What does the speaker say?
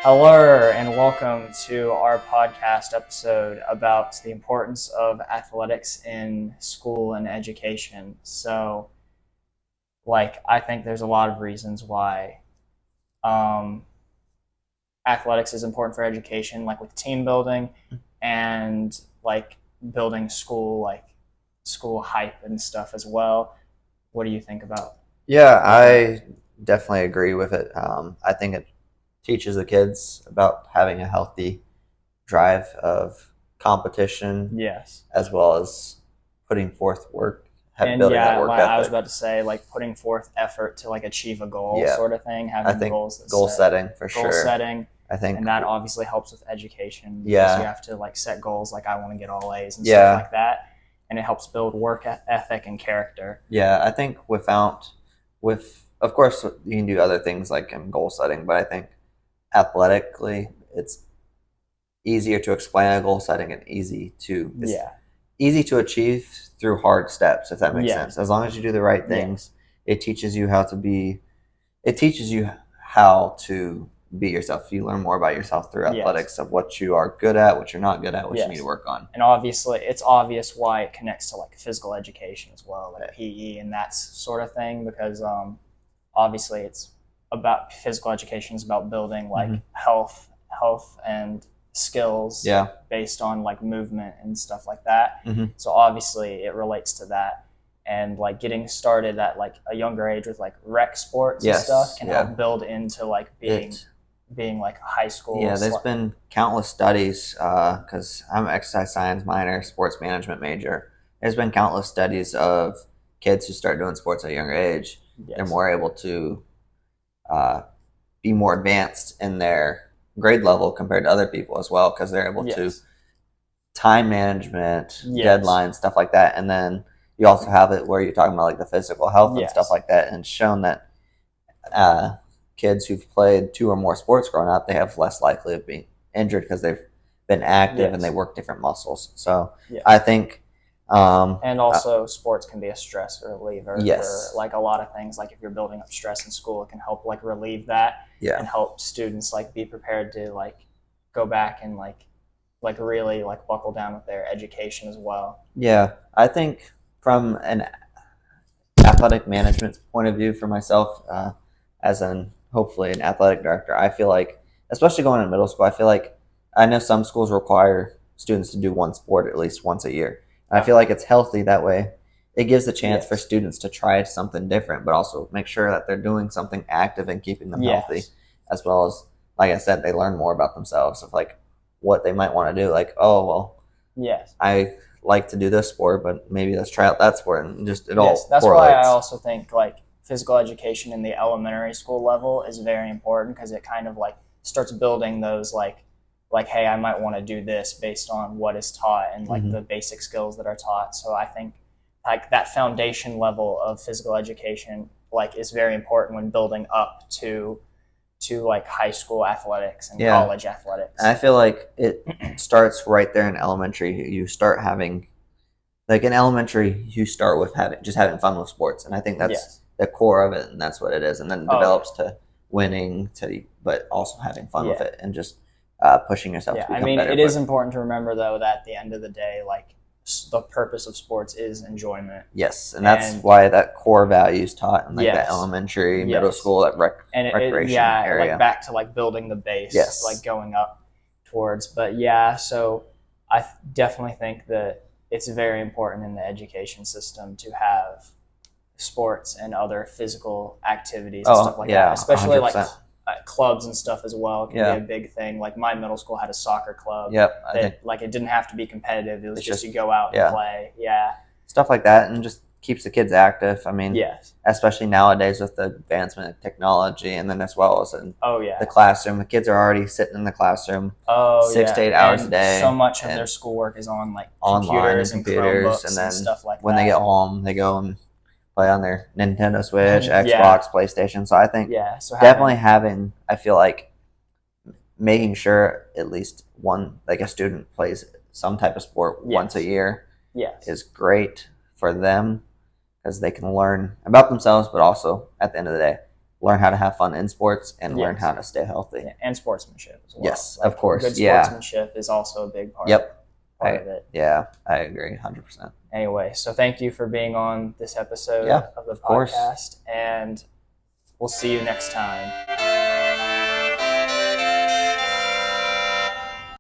Hello and welcome to our podcast episode about the importance of athletics in school and education. I think there's a lot of reasons why um, athletics is important for education, like with team building and like building school hype and stuff as well. What do you think about Yeah, that? I definitely agree with it. I think it teaches the kids about having a healthy drive of competition Yes. as well as putting forth work, And building that yeah, work like I was ethic. about to say, like putting forth effort to like achieve a goal, Yeah, sort of thing, I having think goals that goal set setting for goal sure. setting, I think, and that obviously helps with education because you yeah, have to like set goals like I want to get all A's and stuff yeah, like that, and it helps build work ethic and character. yeah. I think of course, you can do other things like in goal setting, but I think athletically, it's easier to explain a goal setting and it's Yeah. easy to achieve through hard steps, if that makes Yeah. sense. As long as you do the right things, Yes. it teaches you how to be it teaches you how to be yourself. You learn more about yourself through Yes. athletics of what you are good at, what you're not good at, what you need to Yes. work on. And obviously, it's obvious why it connects to like physical education as well, like Right. PE and that sort of thing, because obviously it's about physical education is about building like Mm-hmm. health and skills Yeah. based on like movement and stuff like that. Mm-hmm. So obviously it relates to that. And like getting started at like a younger age with like rec sports and stuff Yes. can Yeah. help build into like being It. being like high school. Yeah. There's been countless studies because I'm an exercise science minor, sports management major. There's been countless studies of kids who start doing sports at a younger age. They're Yes. more able to uh, be more advanced in their grade level compared to other people as well because they're able to Yes. time management, Yes. deadlines, stuff like that. And then you also have it where you're talking about like the physical health and stuff Yes. like that, and it's shown that uh, kids who've played two or more sports growing up, they have less likely of being injured because they've been active and they Yes. work different muscles. So I Yes. think, And also sports can be a stress reliever for yes, like a lot of things. Like if you're building up stress in school, it can help like relieve that yeah, and help students like be prepared to like go back and like really like buckle down with their education as well. yeah. I think from an athletic management point of view for myself, as an hopefully an athletic director, I feel like, especially going in middle school, I feel like I know some schools require students to do one sport at least once a year. And I feel Okay. like it's healthy that way. It gives the chance for Yes. students to try something different, but also make sure that they're doing something active and keeping them healthy, Yes. as well as, like I said, they learn more about themselves of like what they might want to do. Like, oh well, Yes. I like to do this sport, but maybe let's try out that sport, and just it Yes. all That's why I correlates. also think like physical education in the elementary school level is very important because it kind of like starts building those like hey, I might want to do this based on what is taught and like Mm-hmm. the basic skills that are taught. So I think like that foundation level of physical education like is very important when building up to like high school athletics and Yeah, college and I athletics. feel like it starts right there in elementary. You start having like in elementary, you start with having fun with sports, and I think that's Yes. the core of it, and that's what it is. And then it Oh yeah. develops to winning, to but also having fun with Yeah. it and just pushing yourself Yeah. to I become mean, better. it is But important to remember though that at the end of the day, like the purpose of sports is enjoyment. yes, and that's And why that core values taught in like that yes. elementary, middle Yes. school, that And recreation yeah, like area. back to like building the base, like Yes. going up towards. But yeah, so I definitely think that it's very important in the education system to have sports and other physical activities and stuff Oh like that, yeah, especially like 100%. clubs and stuff as well can be a Yeah. big thing. Like my middle school had a soccer club Yep. I think that like it didn't have to be competitive. It was it's just just you go out and yeah, play. Yeah. stuff like that, and just keeps the kids active. I mean, Yes. especially nowadays with the advancement of technology, and then as well as in Oh the yeah. classroom, the kids are already sitting in the classroom Oh six to yeah, 8 hours a and so day much of their and schoolwork is on like online and computers and computers, and Chromebooks and then stuff like when they get that. home, they go and play on their Nintendo Switch, Xbox, Yeah, PlayStation. So I think yeah. So definitely having having, I feel like making sure at least one, like a student plays some type of sport once a yes, year yes, is great for them because they can learn about themselves, but also at the end of the day, learn how to have fun in sports and learn Yes. how to stay healthy. Yeah, and sportsmanship as well. Yes, of course. Good Yeah. sportsmanship is also a big part, Yep. part of it. Yeah, I agree 100%. Anyway, so thank you for being on this episode Yeah, of the of course. podcast, and we'll see you next time.